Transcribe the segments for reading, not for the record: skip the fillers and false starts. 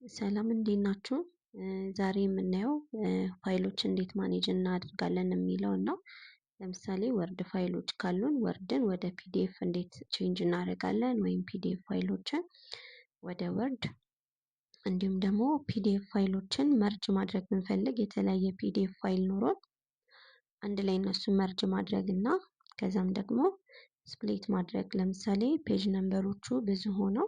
ሰላም እንዴት ናችሁ? ዛሬ የምናየው ፋይሎች እንዴት ማኔጅ እናደርጋለን የሚለውን ነው። ለምሳሌ ወርድ ፋይሎች ካሉን ወርድን ወደ ፒዲኤፍ እንዴት ቼንጅ እናደርጋለን ወይም ፒዲኤፍ ፋይሎችን ወደ ወርድ እንዲሁም ደግሞ ፒዲኤፍ ፋይሎችን መርጅ ማድረግ ብንፈልግ የተለያየ ፒዲኤፍ ፋይል ኖሮን አንድ ላይ እነሱን መርጅ ማድረግ እና ከዛም ደግሞ ስፕሊት ማድረግ ለምሳሌ ፔጅ ነምበሮቹ ብዙ ሆነው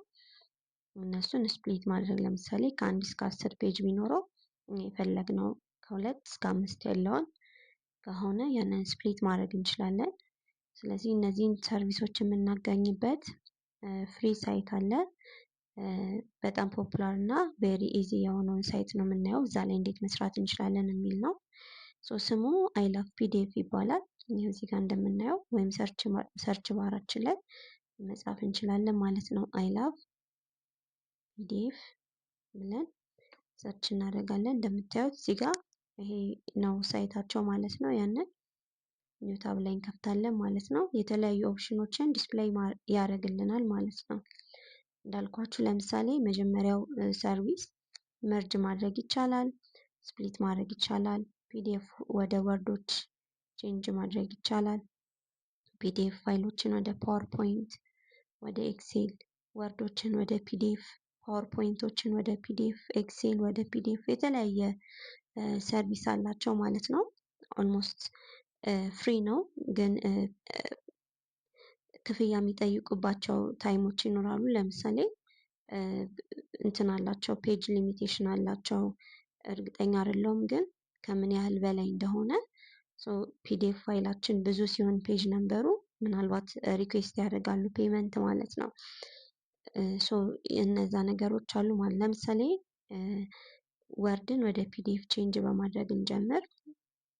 እነሱን ስፕሊት ማድረግ ለምሳሌ ከ1 እስከ 10 ፔጅ ቢኖረው የፈለግነው ከ2 እስከ 5 ያለውን ከሆነ ያንን ስፕሊት ማድረግ እንችላለን። ስለዚህ እነዚህን ሰርቪሶች የምናገኝበት ፍሪ ሳይት አለ። በጣም ፖፑላር እና ቬሪ ኢዚ የሆነውን ሳይት ነው የምናየው። እዛ ላይ እንዴት መስራት እንችላለን የሚል ነው። ስሙ አይ ላቭ ፒዲኤፍ ይባላል። ይሄው እዚህ ጋር እንደምናየው ወይም ሰርች ባራችን ላይ መጻፍ እንችላለን ማለት ነው። አይ ላቭ ፒዲኤፍ ብለን ሰርች እናደርጋለን። እንደምታዩት እዚህ ጋር ይሄ ነው ሳይታቸው ማለት ነው። ያንን ኒው ታብ ላይ እንከፍታለን ማለት ነው። የተለያዩ ኦፕሽኖችን ዲስፕሌይ ያደርግልናል ማለት ነው። እንዳልኳችሁ ለምሳሌ መጀመሪያው ሰርቪስ መርጅ ማድረግ ይቻላል፣ ስፕሊት ማድረግ ይቻላል፣ ፒዲኤፍ ወደ ወርዶች ቼንጅ ማድረግ ይቻላል፣ ፒዲኤፍ ፋይሎችን ወደ ፓወርፖይንት፣ ወደ ኤክሴል፣ ወርዶችን ወደ ፒዲኤፍ፣ ፓወርፖይንቶችን ወደ ፒዲኤፍ፣ ኤክሴል ወደ ፒዲኤፍ የተለያየ ሰርቪስ አላቸው ማለት ነው። ኦልሞስት ፍሪ ነው፣ ግን ክፍያ የሚጠይቁባቸው ታይሞች ይኖራሉ። ለምሳሌ እንትን አላቸው፣ ፔጅ ሊሚቴሽን አላቸው። እርግጠኛ አይደለሁም ግን ከምን ያህል በላይ እንደሆነ። ፒዲኤፍ ፋይላችን ብዙ ሲሆን ፔጅ ነምበሩ ምናልባት ሪኩዌስት ያደርጋሉ ፔመንት ማለት ነው። እነዛ ነገሮች አሉ ማለት ለምሳሌ ወርድን ወደ ፒዲኤፍ ቼንጅ በማድረግ እንጀምር።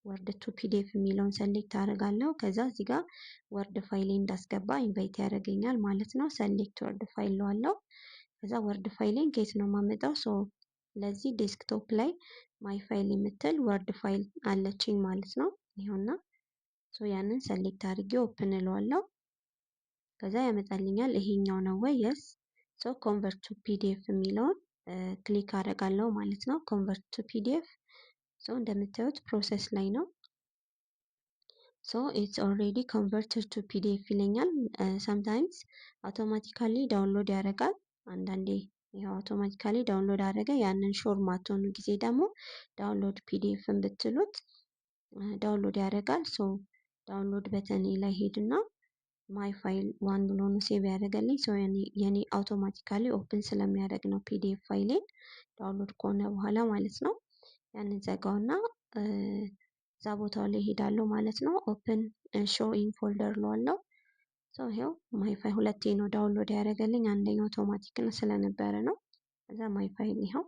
ወርድ ቱ ፒዲኤፍ የሚለውን ሰሌክት አደርጋለሁ። ከዛ እዚህ ጋር ወርድ ፋይሌ እንዳስገባ ኢንቫይት ያደርገኛል ማለት ነው። ሰሌክት ወርድ ፋይል ለዋለው። ከዛ ወርድ ፋይሌን ከየት ነው የማመጣው? ለዚህ ዴስክቶፕ ላይ ማይ ፋይል የምትል ወርድ ፋይል አለችኝ ማለት ነው። ይኸውና ያንን ሰሌክት አድርጌ ኦፕን እለዋለሁ። ከዛ ያመጣልኛል። ይሄኛው ነው ወይ? የስ ኮንቨርት ቱ ፒዲኤፍ የሚለውን ክሊክ አደርጋለሁ ማለት ነው። ኮንቨርት ቱ ፒዲኤፍ እንደምታዩት ፕሮሰስ ላይ ነው። ኢትስ ኦልሬዲ ኮንቨርትድ ቱ ፒዲኤፍ ይለኛል። ሰምታይምስ አውቶማቲካሊ ዳውንሎድ ያደርጋል። አንዳንዴ ይሄው አውቶማቲካሊ ዳውንሎድ አደረገ። ያንን ሾር ማትሆኑ ጊዜ ደግሞ ዳውንሎድ ፒዲኤፍን ብትሉት ዳውንሎድ ያደርጋል። ዳውንሎድ በተኔ ላይ ሄድና ማይ ፋይል ዋን ብሎ ነው ሴቭ ያደረገልኝ። የኔ አውቶማቲካሊ ኦፕን ስለሚያደርግ ነው ፒዲኤፍ ፋይሌን ዳውንሎድ ከሆነ በኋላ ማለት ነው። ያንን ዘጋውና እዛ ቦታው ላይ ሄዳለሁ ማለት ነው። ኦፕን ሾው ኢን ፎልደር ለዋለው። ይሄው ማይ ፋይል ሁለቴ ነው ዳውንሎድ ያደረገልኝ። አንደኛው አውቶማቲክ ነው ስለነበረ ነው። ከዛ ማይ ፋይል ይሄው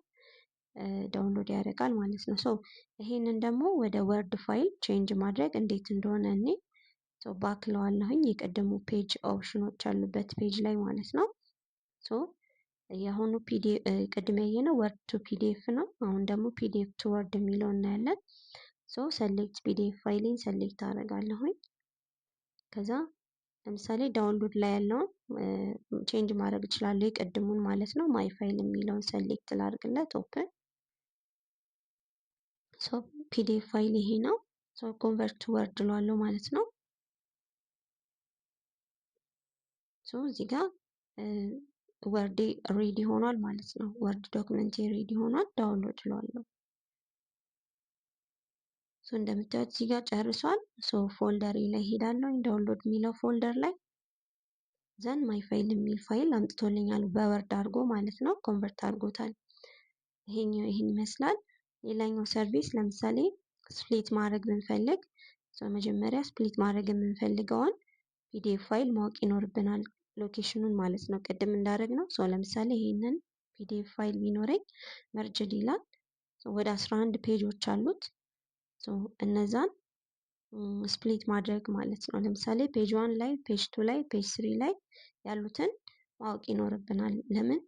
ዳውንሎድ ያደርጋል ማለት ነው። ይሄንን ደግሞ ወደ ወርድ ፋይል ቼንጅ ማድረግ እንዴት እንደሆነ እኔ ባክ ለዋለሁኝ የቀደሙ ፔጅ ኦፕሽኖች ያሉበት ፔጅ ላይ ማለት ነው። የአሁኑ ቅድም ያየነው ወርድ ቱ ፒዲኤፍ ነው። አሁን ደግሞ ፒዲኤፍ ቱ ወርድ የሚለው እናያለን። ሰሌክት ፒዲኤፍ ፋይሌን ሰሌክት አደርጋለሁኝ። ከዛ ለምሳሌ ዳውንሎድ ላይ ያለውን ቼንጅ ማድረግ እችላለሁ፣ የቀድሙን ማለት ነው። ማይ ፋይል የሚለውን ሰሌክት ላድርግለት። ኦፕን ፒዲኤፍ ፋይል ይሄ ነው። ኮንቨርት ቱ ወርድ ለዋለሁ ማለት ነው። እዚህ ጋር ወርድ ሬዲ ሆኗል ማለት ነው። ወርድ ዶክመንት ሬዲ ሆኗል። ዳውንሎድ ለዋለሁ። እንደምታዩት እዚህ ጋር ጨርሷል። ፎልደር ላይ ሄዳለሁ። ዳውንሎድ የሚለው ፎልደር ላይ ዘን ማይ ፋይል የሚል ፋይል አምጥቶልኛል በወርድ አድርጎ ማለት ነው። ኮንቨርት አድርጎታል። ይሄን ይመስላል። ሌላኛው ሰርቪስ ለምሳሌ ስፕሊት ማድረግ ብንፈልግ መጀመሪያ ስፕሊት ማድረግ የምንፈልገውን ፒዲኤፍ ፋይል ማወቅ ይኖርብናል፣ ሎኬሽኑን ማለት ነው። ቅድም እንዳደረግ ነው። ለምሳሌ ይሄንን ፒዲኤፍ ፋይል ቢኖረኝ መርጅድ ይላል። ወደ 11 ፔጆች አሉት። እነዛን ስፕሊት ማድረግ ማለት ነው። ለምሳሌ ፔጅ 1 ላይ፣ ፔጅ 2 ላይ፣ ፔጅ 3 ላይ ያሉትን ማወቅ ይኖርብናል። ለምን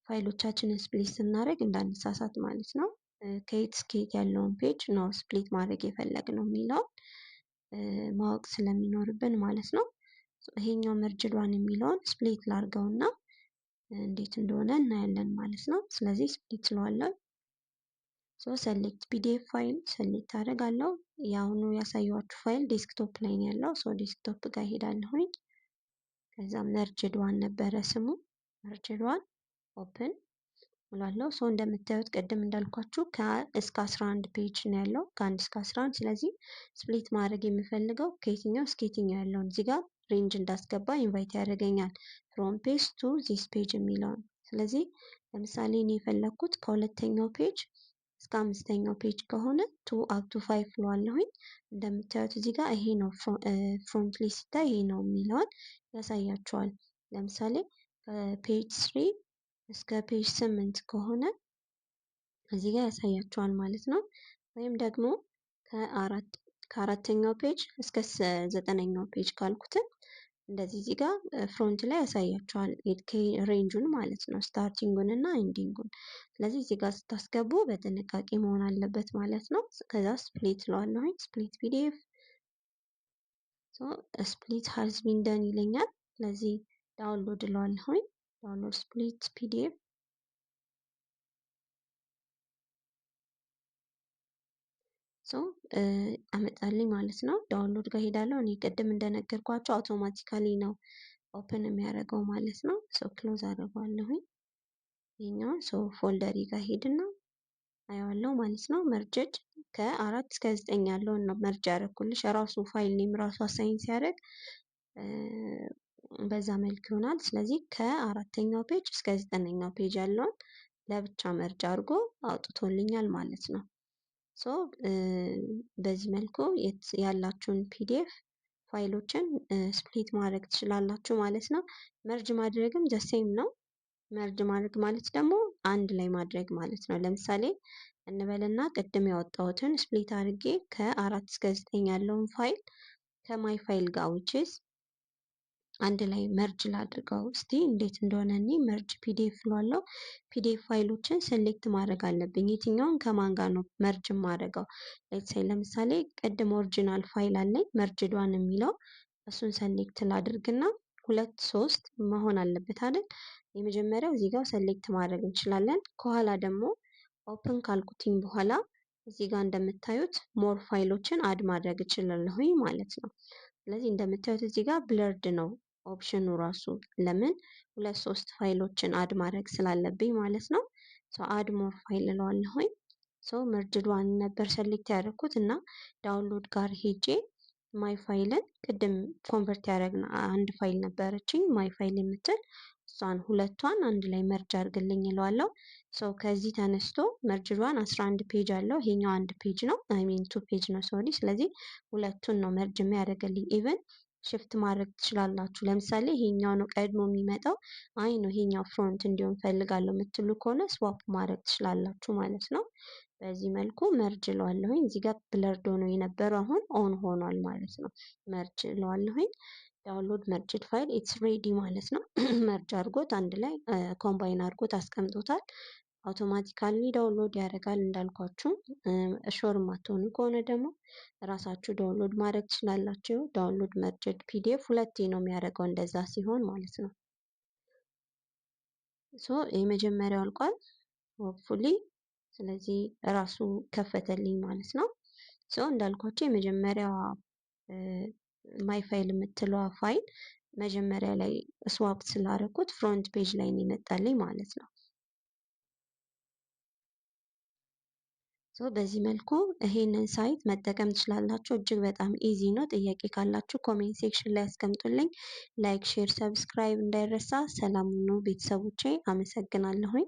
ፋይሎቻችንን ስፕሊት ስናደርግ እንዳንሳሳት ማለት ነው። ከየት እስከየት ያለውን ፔጅ ነው ስፕሊት ማድረግ የፈለግነው የሚለው ማወቅ ስለሚኖርብን ማለት ነው። ይሄኛው መርጅድ ዋን የሚለውን ስፕሊት ላድርገውና እንዴት እንደሆነ እናያለን ማለት ነው። ስለዚህ ስፕሊት ስለዋለው ሰሌክት ፒዲኤፍ ፋይል ሰሌክት አደርጋለሁ። የአሁኑ ያሳየኋችሁ ፋይል ዴስክቶፕ ላይ ነው ያለው። ዴስክቶፕ ጋር ሄዳለሁኝ። ከዛ መርጅድ ዋን ነበረ ስሙ። መርጅድ ዋን ኦፕን እላለሁ። እንደምታዩት ቅድም እንዳልኳችሁ እስከ 11 ፔጅ ነው ያለው፣ ከ1 እስከ 11። ስለዚህ ስፕሊት ማድረግ የምፈልገው ከየትኛው እስከ የትኛው ያለውን እዚህ ጋር ሬንጅ እንዳስገባ ኢንቫይት ያደርገኛል፣ ፍሮም ፔጅ ቱ ዚስ ፔጅ የሚለውን። ስለዚህ ለምሳሌ እኔ የፈለግኩት ከሁለተኛው ፔጅ እስከ 5ኛው ፔጅ ከሆነ ቱ አፕ ቱ 5 እለዋለሁኝ። እንደምታዩት እዚህ ጋር ይሄ ነው ፍሮንት ላይ ሲታይ ይሄ ነው የሚለውን ያሳያችኋል። ለምሳሌ ከፔጅ 3 እስከ ፔጅ 8 ከሆነ እዚህ ጋር ያሳያችኋል ማለት ነው። ወይም ደግሞ ከአራተኛው ፔጅ እስከ 9ኛው ፔጅ ካልኩትን እንደዚህ እዚህ ጋር ፍሮንት ላይ ያሳያችኋል ሬንጁን ማለት ነው፣ ስታርቲንጉን እና ኤንዲንጉን። ስለዚህ እዚህ ጋር ስታስገቡ በጥንቃቄ መሆን አለበት ማለት ነው። ከዛ ስፕሊት እለዋለሁኝ። ስፕሊት ፒዲኤፍ ስፕሊት ሃዝ ቢን ደን ይለኛል። ስለዚህ ዳውንሎድ እለዋለሁኝ። ዳውንሎድ ስፕሊት ፒዲኤፍ አመጣልኝ ማለት ነው። ዳውንሎድ ጋር ሄዳለሁ። እኔ ቅድም እንደነገርኳቸው አውቶማቲካሊ ነው ኦፕን የሚያደርገው ማለት ነው። ክሎዝ አደርገዋለሁኝ። ይሄኛውን ፎልደሪ ጋር ሄድና አየዋለሁ ማለት ነው። መርጀድ ከ4 እስከ 9 ያለውን ነው መርጅ ያደረኩልሽ። ራሱ ፋይል ኔም ራሱ አሳይን ሲያደርግ በዛ መልክ ይሆናል። ስለዚህ ከ4ኛው ፔጅ እስከ 9ኛው ፔጅ ያለውን ለብቻ መርጅ አድርጎ አውጥቶልኛል ማለት ነው። በዚህ መልኩ ያላችሁን ፒዲኤፍ ፋይሎችን ስፕሊት ማድረግ ትችላላችሁ ማለት ነው። መርጅ ማድረግም ጀሴም ነው። መርጅ ማድረግ ማለት ደግሞ አንድ ላይ ማድረግ ማለት ነው። ለምሳሌ እንበልና ቅድም ያወጣሁትን ስፕሊት አድርጌ ከ4 እስከ 9 ያለውን ፋይል ከማይ ፋይል ጋር ዊችስ አንድ ላይ መርጅ ላድርገው። እስቲ እንዴት እንደሆነ እኔ መርጅ ፒዲኤፍ እለዋለሁ። ፒዲኤፍ ፋይሎችን ሴሌክት ማድረግ አለብኝ። የትኛውን ከማን ጋር ነው መርጅ ማድረገው? ለምሳሌ ቅድም ኦሪጂናል ፋይል አለኝ መርጅድ ዋን የሚለው እሱን ሴሌክት ላድርግና 2 3 መሆን አለበት አይደል? የመጀመሪያው እዚህ ጋር ሴሌክት ማድረግ እንችላለን። ከኋላ ደግሞ ኦፕን ካልኩትኝ በኋላ እዚህ ጋር እንደምታዩት ሞር ፋይሎችን አድ ማድረግ እችላለሁኝ ማለት ነው። ስለዚህ እንደምታዩት እዚህ ጋር ብለርድ ነው ኦፕሽኑ ራሱ። ለምን 2 3 ፋይሎችን አድ ማድረግ ስላለብኝ ማለት ነው። አድ ሞር ፋይል እለዋለሁኝ። መርጅድ ዋን ነበር ሰሌክት ያደረኩት እና ዳውንሎድ ጋር ሄጄ ማይ ፋይልን ቅድም ኮንቨርት ያደረግን አንድ ፋይል ነበረችኝ ማይ ፋይል የምትል እሷን ሁለቷን አንድ ላይ መርጅ አድርግልኝ እለዋለሁ። ከዚህ ተነስቶ መርጅድ ዋን 11 ፔጅ አለው። ይሄኛው አንድ ፔጅ ነው፣ አይ ሚን 2 ፔጅ ነው ሶሪ። ስለዚህ ሁለቱን ነው መርጅ የሚያደርግልኝ። ኢቨን ሽፍት ማድረግ ትችላላችሁ። ለምሳሌ ይሄኛው ነው ቀድሞ የሚመጣው፣ አይ ነው ይሄኛው ፍሮንት እንዲሆን ፈልጋለሁ የምትሉ ከሆነ ስዋፕ ማድረግ ትችላላችሁ ማለት ነው። በዚህ መልኩ መርጅ እለዋለሁኝ። እዚህ ጋር ብለርድ ሆኖ የነበረው አሁን ኦን ሆኗል ማለት ነው። መርጅ እለዋለሁኝ። ዳውንሎድ መርጅድ ፋይል ኢትስ ሬዲ ማለት ነው። መርጅ አድርጎት አንድ ላይ ኮምባይን አድርጎት አስቀምጦታል። አውቶማቲካሊ ዳውንሎድ ያደርጋል እንዳልኳችሁ። ሾር የማትሆኑ ከሆነ ደግሞ ራሳችሁ ዳውንሎድ ማድረግ ትችላላችሁ። ዳውንሎድ መርጅድ ፒዲኤፍ ሁለቴ ነው የሚያደርገው እንደዛ ሲሆን ማለት ነው። የመጀመሪያው አልቋል ሆፕፉሊ። ስለዚህ ራሱ ከፈተልኝ ማለት ነው። እንዳልኳችሁ የመጀመሪያዋ ማይ ፋይል የምትለዋ ፋይል መጀመሪያ ላይ ስዋፕ ስላደረኩት ፍሮንት ፔጅ ላይ ነው ይመጣልኝ ማለት ነው። በዚህ መልኩ ይሄንን ሳይት መጠቀም ትችላላችሁ። እጅግ በጣም ኢዚ ነው። ጥያቄ ካላችሁ ኮሜንት ሴክሽን ላይ አስቀምጡልኝ። ላይክ፣ ሼር፣ ሰብስክራይብ እንዳይረሳ። ሰላም ሁኑ ቤተሰቦቼ። አመሰግናለሁኝ።